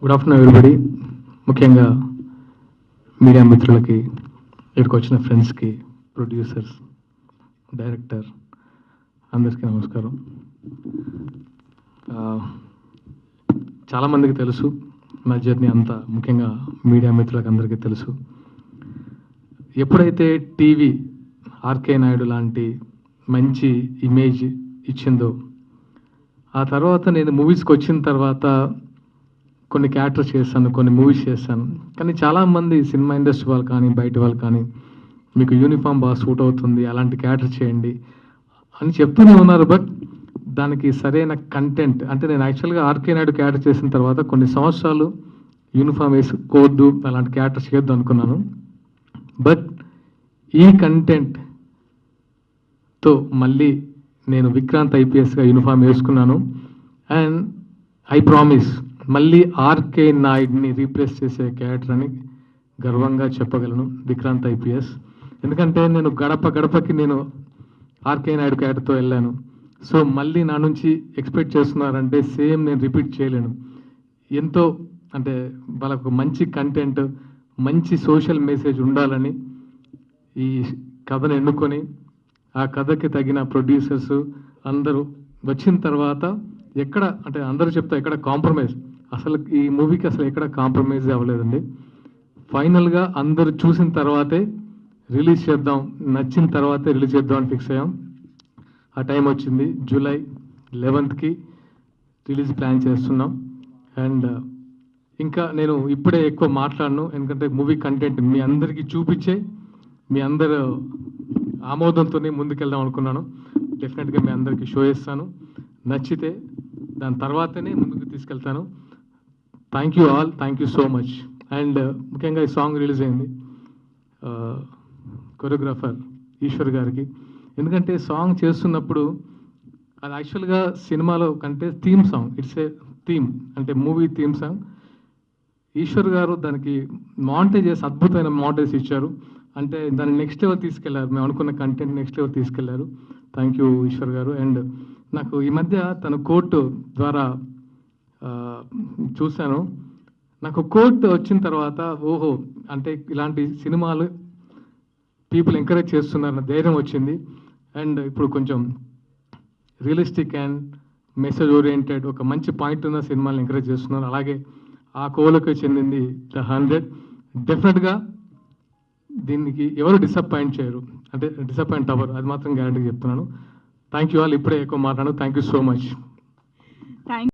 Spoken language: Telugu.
Good afternoon everybody. ముఖ్యంగా మీడియా మిత్రులకి, ఇక్కడికి వచ్చిన ఫ్రెండ్స్కి, ప్రొడ్యూసర్స్, డైరెక్టర్ అందరికీ నమస్కారం. చాలామందికి తెలుసు నా జర్నీ అంతా, ముఖ్యంగా మీడియా మిత్రులకు అందరికీ తెలుసు. ఎప్పుడైతే టీవీ ఆర్కే నాయుడు లాంటి మంచి ఇమేజ్ ఇచ్చిందో, ఆ తర్వాత నేను మూవీస్కి వచ్చిన తర్వాత కొన్ని క్యారెక్టర్స్ చేశాను, కొన్ని మూవీస్ చేశాను. కానీ చాలామంది సినిమా ఇండస్ట్రీ వాళ్ళు కానీ, బయట వాళ్ళు కానీ, మీకు యూనిఫామ్ బాగా సూట్ అవుతుంది, అలాంటి క్యారెక్టర్ చేయండి అని చెప్తూనే ఉన్నారు. బట్ దానికి సరైన కంటెంట్, అంటే నేను యాక్చువల్గా ఆర్కే నాయుడు క్యారెక్టర్ చేసిన తర్వాత కొన్ని సంవత్సరాలు యూనిఫామ్ వేసుకోవద్దు, అలాంటి క్యారెక్టర్ చేయొద్దు అనుకున్నాను. బట్ ఈ కంటెంట్తో మళ్ళీ నేను విక్రాంత్ ఐపీఎస్గా యూనిఫామ్ వేసుకున్నాను. అండ్ ఐ ప్రామిస్ మళ్ళీ ఆర్కే నాయుడిని రీప్లేస్ చేసే క్యారెక్టర్ అని గర్వంగా చెప్పగలను, విక్రాంత్ ఐపీఎస్. ఎందుకంటే నేను గడప గడపకి నేను ఆర్కే నాయుడు క్యారెక్టర్తో వెళ్ళాను. సో మళ్ళీ నా నుంచి ఎక్స్పెక్ట్ చేస్తున్నారంటే సేమ్ నేను రిపీట్ చేయలేను. ఎంతో అంటే వాళ్ళకు మంచి కంటెంట్, మంచి సోషల్ మెసేజ్ ఉండాలని ఈ కథను ఎన్నుకొని, ఆ కథకి తగిన ప్రొడ్యూసర్స్ అందరూ వచ్చిన తర్వాత ఎక్కడ అంటే అందరూ చెప్తా ఎక్కడ కాంప్రమైజ్, అసలు ఈ మూవీకి అసలు ఎక్కడ కాంప్రమైజ్ అవ్వలేదండి. ఫైనల్గా అందరూ చూసిన తర్వాతే రిలీజ్ చేద్దాం, నచ్చిన తర్వాతే రిలీజ్ చేద్దాం అని ఫిక్స్ అయ్యాం. ఆ టైం వచ్చింది, జూలై 11కి రిలీజ్ ప్లాన్ చేస్తున్నాం. అండ్ ఇంకా నేను ఇప్పుడే ఎక్కువ మాట్లాడను, ఎందుకంటే మూవీ కంటెంట్ మీ అందరికీ చూపించే మీ అందరు ఆమోదంతోనే ముందుకెళ్దాం అనుకున్నాను. డెఫినెట్గా మీ అందరికీ షో చేస్తాను, నచ్చితే దాని తర్వాతనే ముందుకు తీసుకెళ్తాను. Thank you all, thank you so much. And ముఖ్యంగా ఈ సాంగ్ రిలీజ్ అయింది కొరియోగ్రాఫర్ ఈశ్వర్ గారికి. ఎందుకంటే సాంగ్ చేస్తున్నప్పుడు అది యాక్చువల్గా సినిమాలో కంటే theme song, it's a theme, అంటే మూవీ థీమ్ సాంగ్. ఈశ్వర్ గారు దానికి మాంటేజ్ చేసి అద్భుతమైన మాంటేజ్ ఇచ్చారు. అంటే దాన్ని నెక్స్ట్ లెవెల్ తీసుకెళ్లారు, మేము అనుకున్న కంటెంట్ నెక్స్ట్ లెవెల్ తీసుకెళ్లారు. థ్యాంక్ యూ ఈశ్వర్ గారు. అండ్ నాకు ఈ మధ్య తన కోర్టు ద్వారా చూశాను. నాకు కోర్టు వచ్చిన తర్వాత ఓహో, అంటే ఇలాంటి సినిమాలు పీపుల్ ఎంకరేజ్ చేస్తున్నారన్న ధైర్యం వచ్చింది. అండ్ ఇప్పుడు కొంచెం రియలిస్టిక్ అండ్ మెసేజ్ ఓరియంటెడ్ ఒక మంచి పాయింట్ ఉన్న సినిమాలు ఎంకరేజ్ చేస్తున్నారు. అలాగే ఆ కోవలకు చెందింది ద 100. డెఫినెట్గా దీనికి ఎవరు డిసప్పాయింట్ చేయరు, అంటే డిసప్పాయింట్ అవ్వరు, అది మాత్రం గ్యారంటీ చెప్తున్నాను. Thank you all. ఇప్పుడే ఎక్కువ మాట్లాడాను. Thank you so much. Thank